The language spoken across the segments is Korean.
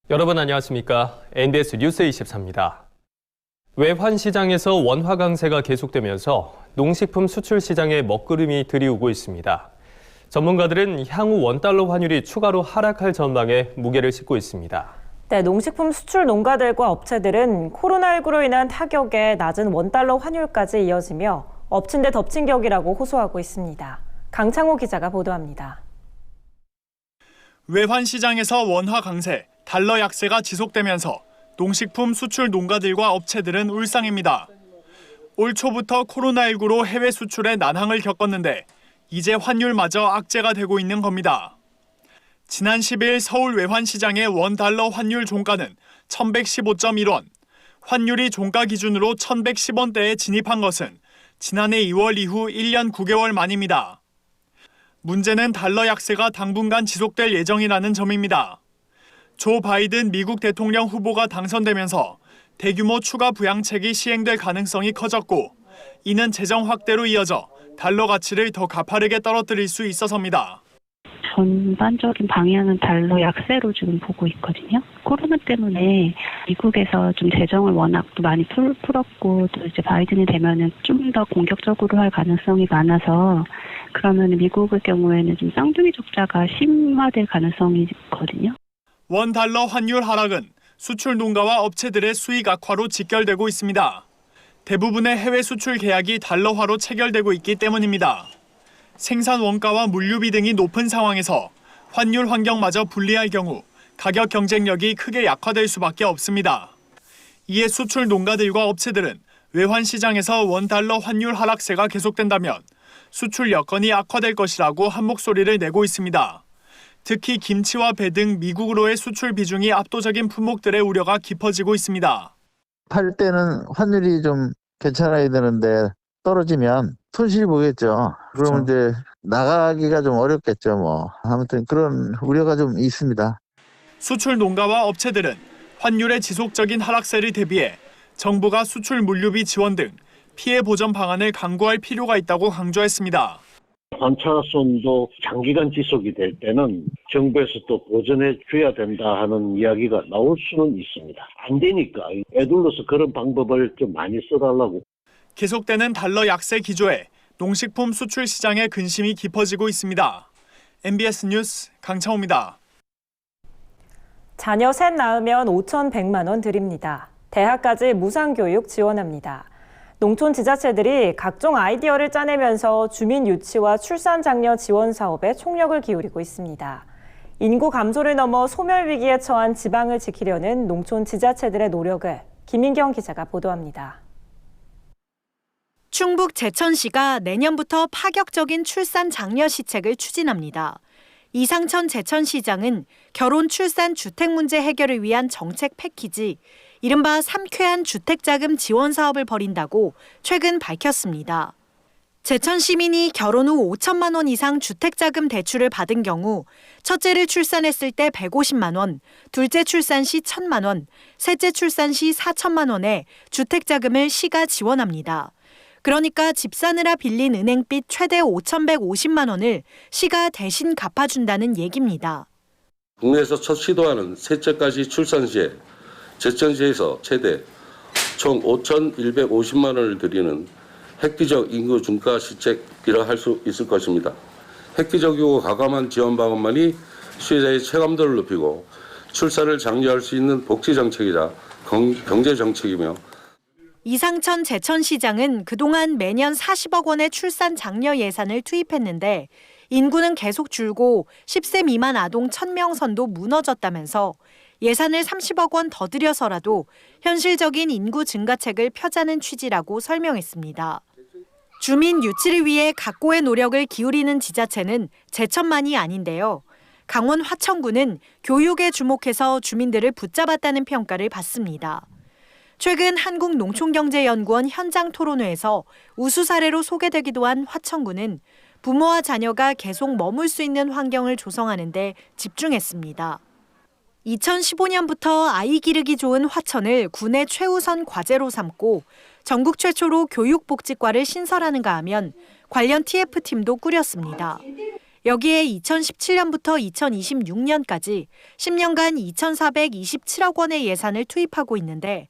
여러분 안녕하십니까? NBS 뉴스 24입니다. 외환 시장에서 원화 강세가 계속되면서 농식품 수출 시장에 먹구름이 들이오고 있습니다. 전문가들은 향후 원달러 환율이 추가로 하락할 전망에 무게를 싣고 있습니다. 네, 농식품 수출 농가들과 업체들은 코로나19로 인한 타격에 낮은 원달러 환율까지 이어지며 엎친 데 덮친 격이라고 호소하고 있습니다. 강창호 기자가 보도합니다. 외환 시장에서 원화 강세, 달러 약세가 지속되면서 농식품 수출 농가들과 업체들은 울상입니다. 올 초부터 코로나19로 해외 수출에 난항을 겪었는데 이제 환율마저 악재가 되고 있는 겁니다. 지난 10일 서울 외환시장의 원달러 환율 종가는 1115.1원, 환율이 종가 기준으로 1110원대에 진입한 것은 지난해 2월 이후 1년 9개월 만입니다. 문제는 달러 약세가 당분간 지속될 예정이라는 점입니다. 조 바이든 미국 대통령 후보가 당선되면서 대규모 추가 부양책이 시행될 가능성이 커졌고, 이는 재정 확대로 이어져 달러 가치를 더 가파르게 떨어뜨릴 수 있어서입니다. 전반적인 방향은 달러 약세로 지금 보고 있거든요. 코로나 때문에 미국에서 좀 재정을 워낙 또 많이 풀었고, 또 이제 바이든이 되면은 좀 더 공격적으로 할 가능성이 많아서, 그러면 미국의 경우에는 좀 쌍둥이 적자가 심화될 가능성이 있거든요. 원달러 환율 하락은 수출 농가와 업체들의 수익 악화로 직결되고 있습니다. 대부분의 해외 수출 계약이 달러화로 체결되고 있기 때문입니다. 생산 원가와 물류비 등이 높은 상황에서 환율 환경마저 불리할 경우 가격 경쟁력이 크게 약화될 수밖에 없습니다. 이에 수출 농가들과 업체들은 외환 시장에서 원달러 환율 하락세가 계속된다면 수출 여건이 악화될 것이라고 한 목소리를 내고 있습니다. 특히 김치와 배 등 미국으로의 수출 비중이 압도적인 품목들의 우려가 깊어지고 있습니다. 팔 때는 환율이 좀 괜찮아야 되는데 떨어지면 손실이 보겠죠. 그러면 이제 나가기가 좀 어렵겠죠. 아무튼 그런 우려가 좀 있습니다. 수출 농가와 업체들은 환율의 지속적인 하락세를 대비해 정부가 수출 물류비 지원 등 피해 보전 방안을 강구할 필요가 있다고 강조했습니다. 환차손도 장기간 지속이 될 때는 정부에서 또 보전해 줘야 된다 하는 이야기가 나올 수는 있습니다. 안 되니까 애둘러서 그런 방법을 좀 많이 써달라고. 계속되는 달러 약세 기조에 농식품 수출 시장의 근심이 깊어지고 있습니다. MBS 뉴스 강창호입니다. 자녀 셋 낳으면 5,100만 원 드립니다. 대학까지 무상교육 지원합니다. 농촌 지자체들이 각종 아이디어를 짜내면서 주민 유치와 출산 장려 지원 사업에 총력을 기울이고 있습니다. 인구 감소를 넘어 소멸 위기에 처한 지방을 지키려는 농촌 지자체들의 노력을 김인경 기자가 보도합니다. 충북 제천시가 내년부터 파격적인 출산 장려 시책을 추진합니다. 이상천 제천시장은 결혼 출산 주택 문제 해결을 위한 정책 패키지, 이른바 삼쾌한 주택자금 지원 사업을 벌인다고 최근 밝혔습니다. 제천 시민이 결혼 후 5천만 원 이상 주택자금 대출을 받은 경우 첫째를 출산했을 때 150만 원, 둘째 출산 시 1,000만 원, 셋째 출산 시 4천만 원의 주택자금을 시가 지원합니다. 그러니까 집 사느라 빌린 은행빚 최대 5,150만 원을 시가 대신 갚아준다는 얘기입니다. 국내에서 첫 시도하는 셋째까지 출산 시에 제천시에서 최대 총 5,150만 원을 드리는 획기적 인구 증가 시책이라 할 수 있을 것입니다. 획기적이고 과감한 지원 방안만이 수혜자의 체감도를 높이고 출산을 장려할 수 있는 복지 정책이자 경제 정책이며, 이상천 제천시장은 그동안 매년 40억 원의 출산 장려 예산을 투입했는데 인구는 계속 줄고 10세 미만 아동 1,000명 선도 무너졌다면서 예산을 30억 원 더 들여서라도 현실적인 인구 증가책을 펴자는 취지라고 설명했습니다. 주민 유치를 위해 각고의 노력을 기울이는 지자체는 제천만이 아닌데요. 강원 화천군은 교육에 주목해서 주민들을 붙잡았다는 평가를 받습니다. 최근 한국농촌경제연구원 현장 토론회에서 우수 사례로 소개되기도 한 화천군은 부모와 자녀가 계속 머물 수 있는 환경을 조성하는 데 집중했습니다. 2015년부터 아이 기르기 좋은 화천을 군의 최우선 과제로 삼고 전국 최초로 교육복지과를 신설하는가 하면 관련 TF팀도 꾸렸습니다. 여기에 2017년부터 2026년까지 10년간 2,427억 원의 예산을 투입하고 있는데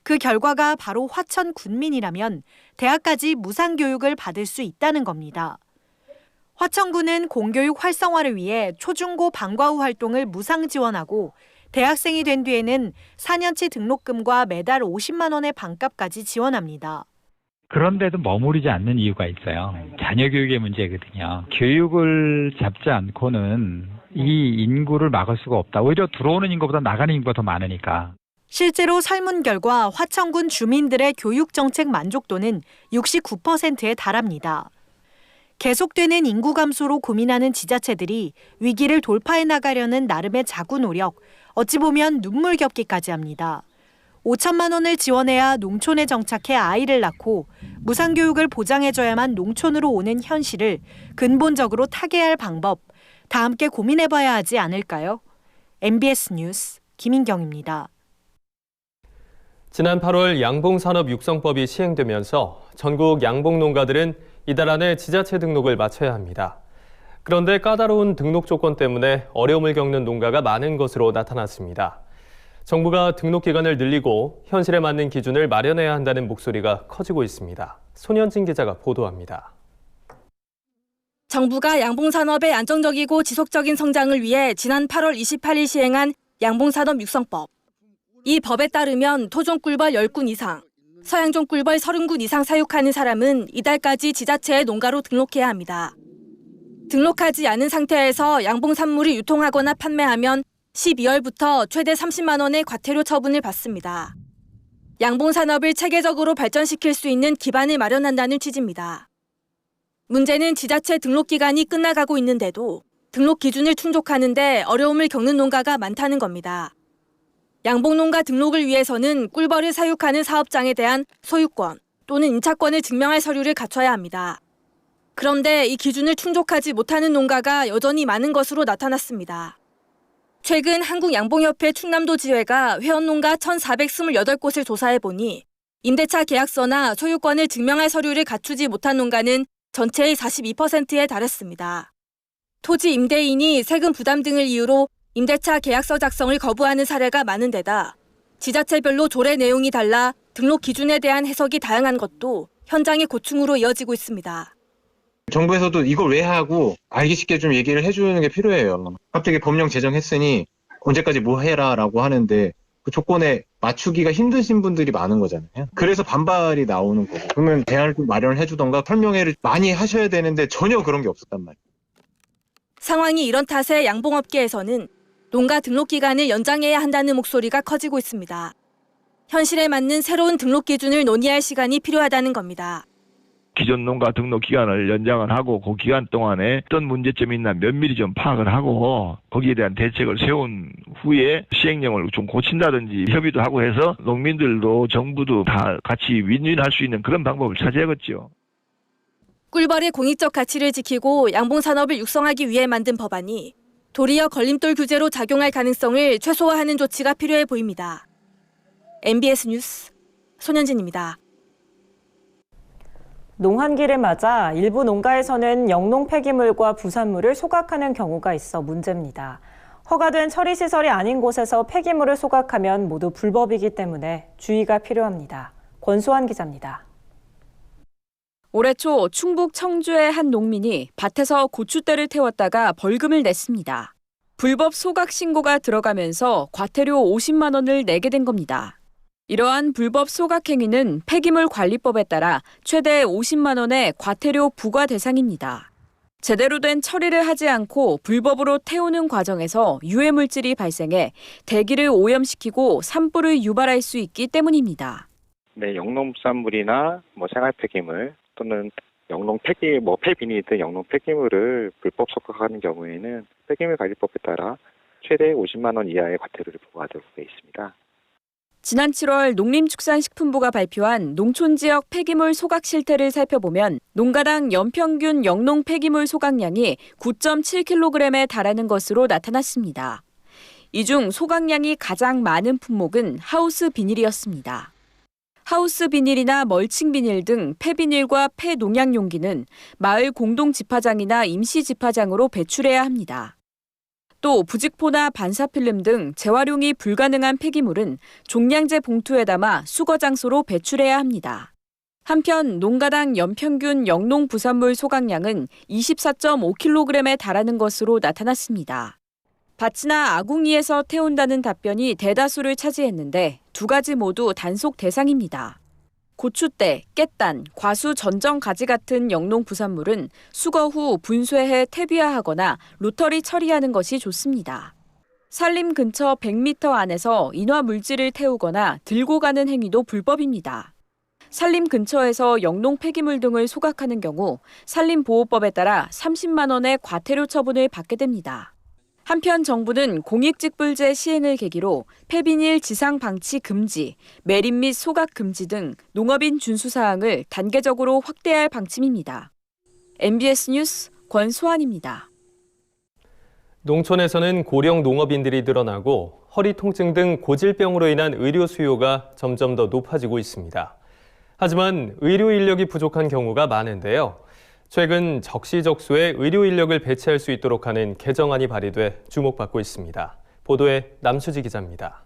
그 결과가 바로 화천 군민이라면 대학까지 무상교육을 받을 수 있다는 겁니다. 화천군은 공교육 활성화를 위해 초중고 방과 후 활동을 무상 지원하고 대학생이 된 뒤에는 4년치 등록금과 매달 50만 원의 방값까지 지원합니다. 그런데도 머무르지 않는 이유가 있어요. 자녀 교육의 문제거든요. 교육을 잡지 않고는 이 인구를 막을 수가 없다. 오히려 들어오는 인구보다 나가는 인구가 더 많으니까. 실제로 설문 결과 화천군 주민들의 교육 정책 만족도는 69%에 달합니다. 계속되는 인구 감소로 고민하는 지자체들이 위기를 돌파해 나가려는 나름의 자구 노력, 어찌 보면 눈물겹기까지 합니다. 5천만 원을 지원해야 농촌에 정착해 아이를 낳고 무상교육을 보장해줘야만 농촌으로 오는 현실을 근본적으로 타개할 방법, 다 함께 고민해봐야 하지 않을까요? MBS 뉴스 김인경입니다. 지난 8월 양봉산업육성법이 시행되면서 전국 양봉농가들은 이달 안에 지자체 등록을 마쳐야 합니다. 그런데 까다로운 등록 조건 때문에 어려움을 겪는 농가가 많은 것으로 나타났습니다. 정부가 등록 기간을 늘리고 현실에 맞는 기준을 마련해야 한다는 목소리가 커지고 있습니다. 손현진 기자가 보도합니다. 정부가 양봉산업의 안정적이고 지속적인 성장을 위해 지난 8월 28일 시행한 양봉산업 육성법. 이 법에 따르면 토종 꿀벌 10군 이상, 서양종 꿀벌 30군 이상 사육하는 사람은 이달까지 지자체에 농가로 등록해야 합니다. 등록하지 않은 상태에서 양봉산물을 유통하거나 판매하면 12월부터 최대 30만 원의 과태료 처분을 받습니다. 양봉산업을 체계적으로 발전시킬 수 있는 기반을 마련한다는 취지입니다. 문제는 지자체 등록 기간이 끝나가고 있는데도 등록 기준을 충족하는데 어려움을 겪는 농가가 많다는 겁니다. 양봉농가 등록을 위해서는 꿀벌을 사육하는 사업장에 대한 소유권 또는 임차권을 증명할 서류를 갖춰야 합니다. 그런데 이 기준을 충족하지 못하는 농가가 여전히 많은 것으로 나타났습니다. 최근 한국양봉협회 충남도 지회가 회원농가 1,428곳을 조사해보니 임대차 계약서나 소유권을 증명할 서류를 갖추지 못한 농가는 전체의 42%에 달했습니다. 토지 임대인이 세금 부담 등을 이유로 임대차 계약서 작성을 거부하는 사례가 많은 데다 지자체별로 조례 내용이 달라 등록 기준에 대한 해석이 다양한 것도 현장의 고충으로 이어지고 있습니다. 정부에서도 이걸 왜 하고 알기 쉽게 좀 얘기를 해주는 게 필요해요. 갑자기 법령 제정했으니 언제까지 뭐 해라라고 하는데 그 조건에 맞추기가 힘드신 분들이 많은 거잖아요. 그래서 반발이 나오는 거고. 그러면 대안을 좀 마련을 해주던가 설명회를 많이 하셔야 되는데 전혀 그런 게 없었단 말이에요. 상황이 이런 탓에 양봉업계에서는 농가 등록 기간을 연장해야 한다는 목소리가 커지고 있습니다. 현실에 맞는 새로운 등록 기준을 논의할 시간이 필요하다는 겁니다. 기존 농가 등록 기간을 연장을 하고 그 기간 동안에 어떤 문제점이 있나 면밀히 좀 파악을 하고 거기에 대한 대책을 세운 후에 시행령을 좀 고친다든지 협의도 하고 해서 농민들도 정부도 다 같이 윈윈할 수 있는 그런 방법을 찾아야겠죠. 꿀벌의 공익적 가치를 지키고 양봉산업을 육성하기 위해 만든 법안이 도리어 걸림돌 규제로 작용할 가능성을 최소화하는 조치가 필요해 보입니다. MBS 뉴스 손현진입니다. 농한기를 맞아 일부 농가에서는 영농 폐기물과 부산물을 소각하는 경우가 있어 문제입니다. 허가된 처리시설이 아닌 곳에서 폐기물을 소각하면 모두 불법이기 때문에 주의가 필요합니다. 권수환 기자입니다. 올해 초 충북 청주의 한 농민이 밭에서 고추대를 태웠다가 벌금을 냈습니다. 불법 소각 신고가 들어가면서 과태료 50만 원을 내게 된 겁니다. 이러한 불법 소각 행위는 폐기물 관리법에 따라 최대 50만 원의 과태료 부과 대상입니다. 제대로 된 처리를 하지 않고 불법으로 태우는 과정에서 유해 물질이 발생해 대기를 오염시키고 산불을 유발할 수 있기 때문입니다. 네, 영농수산물이나 생활 폐기물 또는 영농 폐비닐이든 영농 폐기물을 불법 소각하는 경우에는 폐기물 관리법에 따라 최대 50만 원 이하의 과태료를 부과하도록 되어 있습니다. 지난 7월 농림축산식품부가 발표한 농촌지역 폐기물 소각 실태를 살펴보면 농가당 연평균 영농 폐기물 소각량이 9.7kg에 달하는 것으로 나타났습니다. 이 중 소각량이 가장 많은 품목은 하우스 비닐이었습니다. 하우스 비닐이나 멀칭 비닐 등 폐비닐과 폐농약 용기는 마을 공동 집화장이나 임시 집화장으로 배출해야 합니다. 또 부직포나 반사필름 등 재활용이 불가능한 폐기물은 종량제 봉투에 담아 수거 장소로 배출해야 합니다. 한편 농가당 연평균 영농 부산물 소각량은 24.5kg에 달하는 것으로 나타났습니다. 밭이나 아궁이에서 태운다는 답변이 대다수를 차지했는데 두 가지 모두 단속 대상입니다. 고추대, 깻단, 과수, 전정 가지 같은 영농 부산물은 수거 후 분쇄해 퇴비화하거나 로터리 처리하는 것이 좋습니다. 산림 근처 100m 안에서 인화 물질을 태우거나 들고 가는 행위도 불법입니다. 산림 근처에서 영농 폐기물 등을 소각하는 경우 산림보호법에 따라 30만 원의 과태료 처분을 받게 됩니다. 한편 정부는 공익직불제 시행을 계기로 폐비닐 지상 방치 금지, 매립 및 소각 금지 등 농업인 준수 사항을 단계적으로 확대할 방침입니다. MBS 뉴스 권소환입니다. 농촌에서는 고령 농업인들이 늘어나고 허리 통증 등 고질병으로 인한 의료 수요가 점점 더 높아지고 있습니다. 하지만 의료 인력이 부족한 경우가 많은데요. 최근 적시적소에 의료 인력을 배치할 수 있도록 하는 개정안이 발의돼 주목받고 있습니다. 보도에 남수지 기자입니다.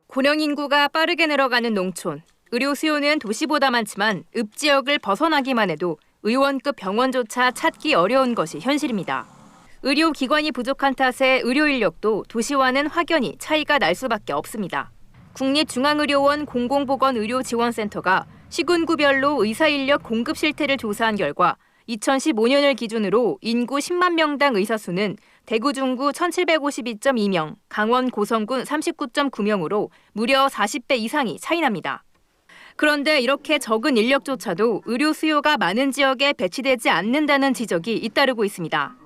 고령 인구가 빠르게 늘어가는 농촌. 의료 수요는 도시보다 많지만 읍 지역을 벗어나기만 해도 의원급 병원조차 찾기 어려운 것이 현실입니다. 의료기관이 부족한 탓에 의료 인력도 도시와는 확연히 차이가 날 수밖에 없습니다. 국립중앙의료원 공공보건의료지원센터가 시군구별로 의사인력 공급 실태를 조사한 결과 2015년을 기준으로 인구 10만 명당 의사 수는 대구 중구 1752.2명, 강원 고성군 39.9명으로 무려 40배 이상이 차이납니다. 그런데 이렇게 적은 인력조차도 의료 수요가 많은 지역에 배치되지 않는다는 지적이 잇따르고 있습니다.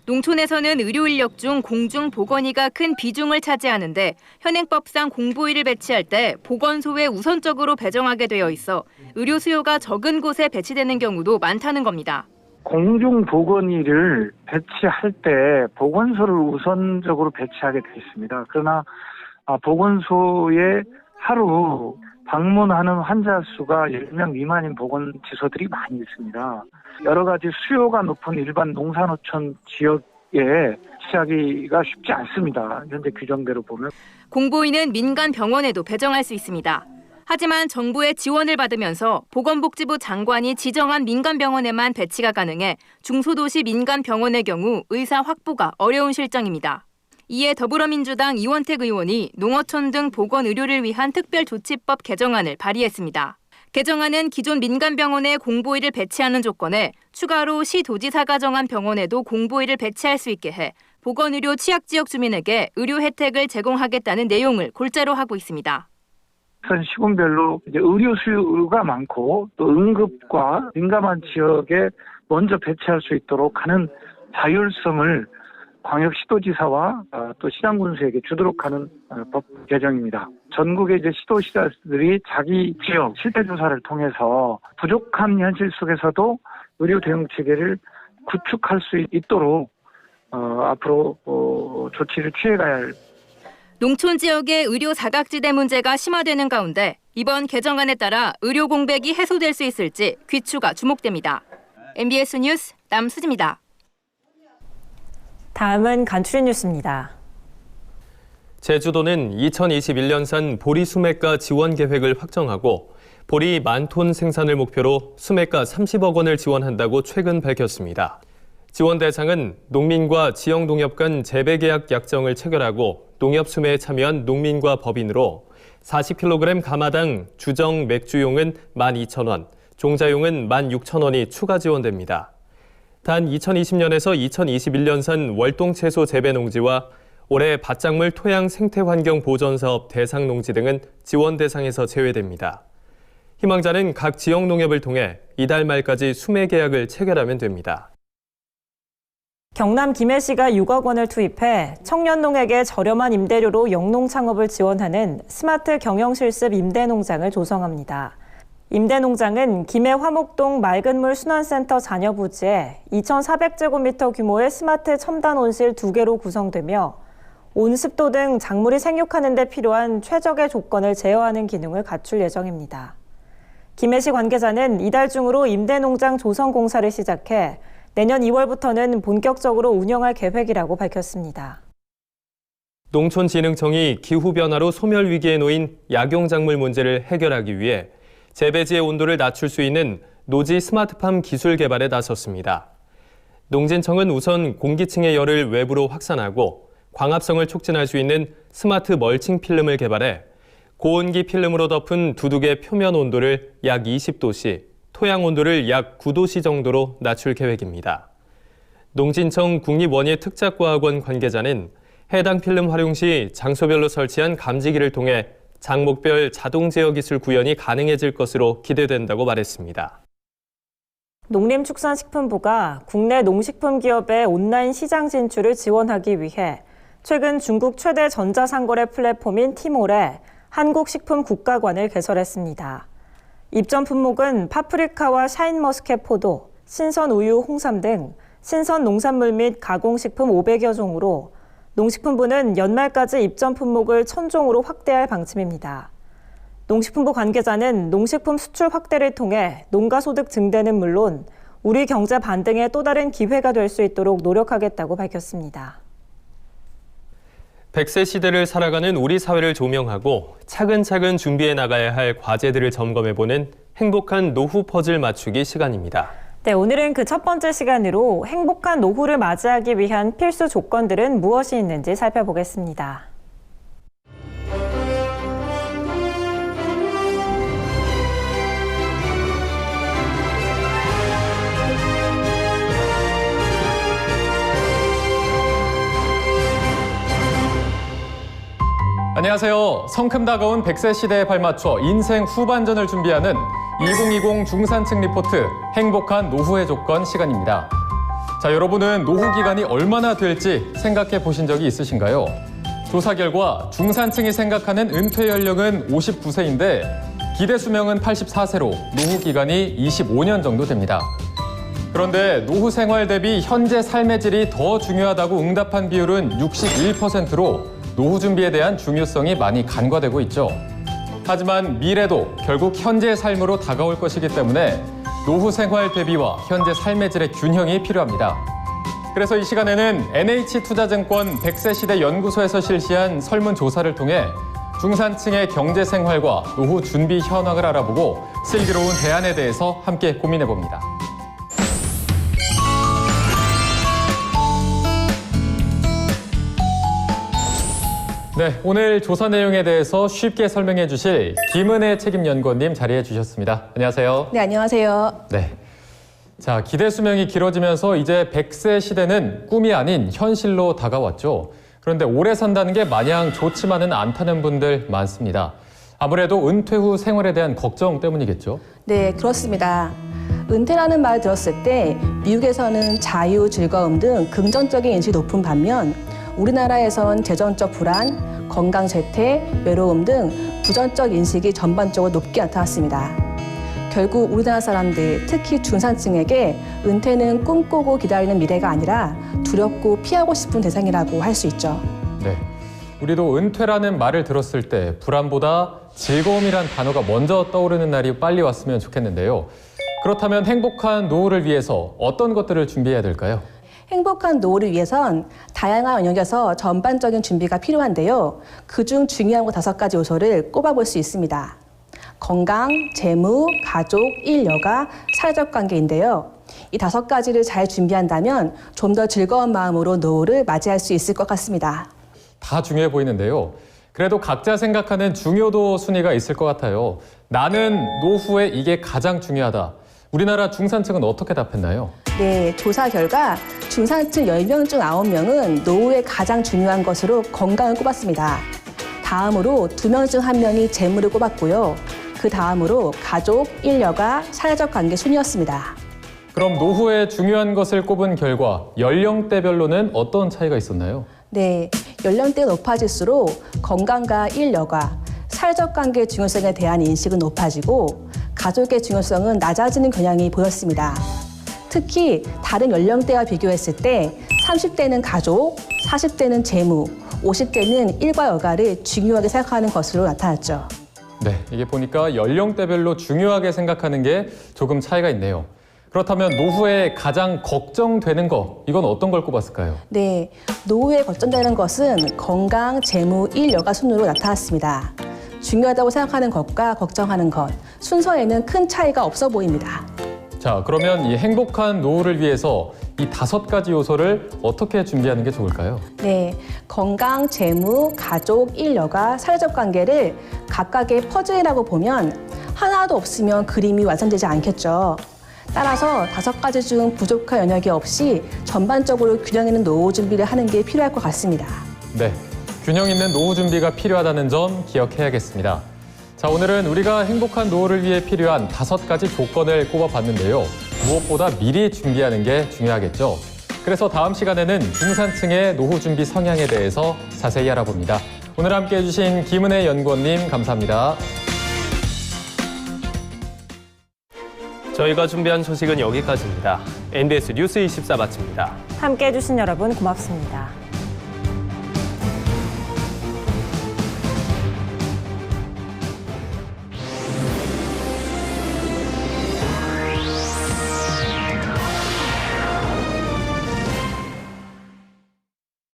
농촌에서는 의료 인력 중 공중보건의가 큰 비중을 차지하는데 현행법상 공보의를 배치할 때 보건소에 우선적으로 배정하게 되어 있어 의료 수요가 적은 곳에 배치되는 경우도 많다는 겁니다. 공중보건의를 배치할 때 보건소를 우선적으로 배치하게 돼 있습니다. 그러나 보건소에 하루 방문하는 환자 수가 10명 미만인 보건지소들이 많이 있습니다. 여러 가지 수요가 높은 일반 농산어촌 지역에 취하기가 쉽지 않습니다. 현재 규정대로 보면. 공보의는 민간 병원에도 배정할 수 있습니다. 하지만 정부의 지원을 받으면서 보건복지부 장관이 지정한 민간 병원에만 배치가 가능해 중소도시 민간 병원의 경우 의사 확보가 어려운 실정입니다. 이에 더불어민주당 이원택 의원이 농어촌 등 보건의료를 위한 특별조치법 개정안을 발의했습니다. 개정안은 기존 민간병원에 공보의를 배치하는 조건에 추가로 시도지사가 정한 병원에도 공보의를 배치할 수 있게 해 보건의료 취약지역 주민에게 의료 혜택을 제공하겠다는 내용을 골자로 하고 있습니다. 시군별로 의료 수요가 많고 또 응급과 민감한 지역에 먼저 배치할 수 있도록 하는 자율성을 광역시도지사와 또 시장군수에게 주도록 하는 법 개정입니다. 전국의 시도지사들이 자기 지역 실태조사를 통해서 부족한 현실 속에서도 의료 대응 체계를 구축할 수 있도록 앞으로 조치를 취해가야 할. 농촌 지역의 의료 사각지대 문제가 심화되는 가운데 이번 개정안에 따라 의료 공백이 해소될 수 있을지 귀추가 주목됩니다. MBS 뉴스 남수지입니다. 다음은 간추린 뉴스입니다. 제주도는 2021년산 보리 수매가 지원 계획을 확정하고 보리 10,000톤 생산을 목표로 수매가 30억 원을 지원한다고 최근 밝혔습니다. 지원 대상은 농민과 지역 농협 간 재배계약 약정을 체결하고 농협 수매에 참여한 농민과 법인으로 40kg 가마당 주정 맥주용은 12,000원, 종자용은 16,000원이 추가 지원됩니다. 단 2020년에서 2021년산 월동채소 재배농지와 올해 밭작물 토양 생태환경 보전사업 대상 농지 등은 지원 대상에서 제외됩니다. 희망자는 각 지역 농협을 통해 이달 말까지 수매 계약을 체결하면 됩니다. 경남 김해시가 6억 원을 투입해 청년농에게 저렴한 임대료로 영농 창업을 지원하는 스마트 경영실습 임대농장을 조성합니다. 임대농장은 김해 화목동 맑은물 순환센터 잔여 부지에 2,400제곱미터 규모의 스마트 첨단 온실 2개로 구성되며 온습도 등 작물이 생육하는 데 필요한 최적의 조건을 제어하는 기능을 갖출 예정입니다. 김해시 관계자는 이달 중으로 임대농장 조성 공사를 시작해 내년 2월부터는 본격적으로 운영할 계획이라고 밝혔습니다. 농촌진흥청이 기후변화로 소멸 위기에 놓인 약용작물 문제를 해결하기 위해 재배지의 온도를 낮출 수 있는 노지 스마트팜 기술 개발에 나섰습니다. 농진청은 우선 공기층의 열을 외부로 확산하고 광합성을 촉진할 수 있는 스마트 멀칭 필름을 개발해 고온기 필름으로 덮은 두둑의 표면 온도를 약 20도씨, 토양 온도를 약 9도씨 정도로 낮출 계획입니다. 농진청 국립원예특작과학원 관계자는 해당 필름 활용 시 장소별로 설치한 감지기를 통해 장목별 자동 제어 기술 구현이 가능해질 것으로 기대된다고 말했습니다. 농림축산식품부가 국내 농식품 기업의 온라인 시장 진출을 지원하기 위해 최근 중국 최대 전자상거래 플랫폼인 티몰에 한국식품 국가관을 개설했습니다. 입점 품목은 파프리카와 샤인머스켓 포도, 신선 우유, 홍삼 등 신선 농산물 및 가공식품 500여 종으로 농식품부는 연말까지 입점 품목을 1000종으로 확대할 방침입니다. 농식품부 관계자는 농식품 수출 확대를 통해 농가 소득 증대는 물론 우리 경제 반등의 또 다른 기회가 될 수 있도록 노력하겠다고 밝혔습니다. 100세 시대를 살아가는 우리 사회를 조명하고 차근차근 준비해 나가야 할 과제들을 점검해보는 행복한 노후 퍼즐 맞추기 시간입니다. 네, 오늘은 그 첫 번째 시간으로 행복한 노후를 맞이하기 위한 필수 조건들은 무엇이 있는지 살펴보겠습니다. 안녕하세요. 성큼 다가온 100세 시대에 발맞춰 인생 후반전을 준비하는 2020 중산층 리포트 행복한 노후의 조건 시간입니다. 자, 여러분은 노후 기간이 얼마나 될지 생각해 보신 적이 있으신가요? 조사 결과 중산층이 생각하는 은퇴 연령은 59세인데 기대 수명은 84세로 노후 기간이 25년 정도 됩니다. 그런데 노후 생활 대비 현재 삶의 질이 더 중요하다고 응답한 비율은 61%로 노후 준비에 대한 중요성이 많이 간과되고 있죠. 하지만 미래도 결국 현재의 삶으로 다가올 것이기 때문에 노후 생활 대비와 현재 삶의 질의 균형이 필요합니다. 그래서 이 시간에는 NH투자증권 100세 시대 연구소에서 실시한 설문조사를 통해 중산층의 경제 생활과 노후 준비 현황을 알아보고 슬기로운 대안에 대해서 함께 고민해봅니다. 네, 오늘 조사 내용에 대해서 쉽게 설명해 주실 김은혜 책임연구원님 자리해 주셨습니다. 안녕하세요. 네, 안녕하세요. 네. 자, 기대 수명이 길어지면서 이제 100세 시대는 꿈이 아닌 현실로 다가왔죠. 그런데 오래 산다는 게 마냥 좋지만은 않다는 분들 많습니다. 아무래도 은퇴 후 생활에 대한 걱정 때문이겠죠? 네, 그렇습니다. 은퇴라는 말 들었을 때 미국에서는 자유, 즐거움 등 긍정적인 인식이 높은 반면 우리나라에선 재정적 불안, 건강 쇠퇴, 외로움 등 부정적 인식이 전반적으로 높게 나타났습니다. 결국 우리나라 사람들, 특히 중산층에게 은퇴는 꿈꾸고 기다리는 미래가 아니라 두렵고 피하고 싶은 대상이라고 할 수 있죠. 네, 우리도 은퇴라는 말을 들었을 때 불안보다 즐거움이란 단어가 먼저 떠오르는 날이 빨리 왔으면 좋겠는데요. 그렇다면 행복한 노후를 위해서 어떤 것들을 준비해야 될까요? 행복한 노후를 위해선 다양한 영역에서 전반적인 준비가 필요한데요. 그중 중요한 거 5가지 요소를 꼽아볼 수 있습니다. 건강, 재무, 가족, 일, 여가, 사회적 관계인데요. 이 5가지를 잘 준비한다면 좀 더 즐거운 마음으로 노후를 맞이할 수 있을 것 같습니다. 다 중요해 보이는데요. 그래도 각자 생각하는 중요도 순위가 있을 것 같아요. 나는 노후에 이게 가장 중요하다. 우리나라 중산층은 어떻게 답했나요? 네, 조사 결과 중산층 10명 중 9명은 노후에 가장 중요한 것으로 건강을 꼽았습니다. 다음으로 2명 중 1명이 재물을 꼽았고요. 그 다음으로 가족, 일, 여가, 사회적 관계 순이었습니다. 그럼 노후에 중요한 것을 꼽은 결과 연령대별로는 어떤 차이가 있었나요? 네, 연령대가 높아질수록 건강과 일, 여가, 사회적 관계의 중요성에 대한 인식은 높아지고 가족의 중요성은 낮아지는 경향이 보였습니다. 특히 다른 연령대와 비교했을 때 30대는 가족, 40대는 재무, 50대는 일과 여가를 중요하게 생각하는 것으로 나타났죠. 네, 이게 보니까 연령대별로 중요하게 생각하는 게 조금 차이가 있네요. 그렇다면 노후에 가장 걱정되는 거, 이건 어떤 걸 꼽았을까요? 네, 노후에 걱정되는 것은 건강, 재무, 일, 여가 순으로 나타났습니다. 중요하다고 생각하는 것과 걱정하는 것, 순서에는 큰 차이가 없어 보입니다. 자, 그러면 이 행복한 노후를 위해서 이 5가지 요소를 어떻게 준비하는 게 좋을까요? 네, 건강, 재무, 가족, 일, 여가, 사회적 관계를 각각의 퍼즐이라고 보면 하나도 없으면 그림이 완성되지 않겠죠. 따라서 5가지 중 부족한 영역이 없이 전반적으로 균형 있는 노후 준비를 하는 게 필요할 것 같습니다. 네, 균형 있는 노후 준비가 필요하다는 점 기억해야겠습니다. 자, 오늘은 우리가 행복한 노후를 위해 필요한 5가지 조건을 꼽아봤는데요. 무엇보다 미리 준비하는 게 중요하겠죠. 그래서 다음 시간에는 중산층의 노후 준비 성향에 대해서 자세히 알아봅니다. 오늘 함께해 주신 김은혜 연구원님 감사합니다. 저희가 준비한 소식은 여기까지입니다. NBS 뉴스 24 마칩니다. 함께해 주신 여러분 고맙습니다.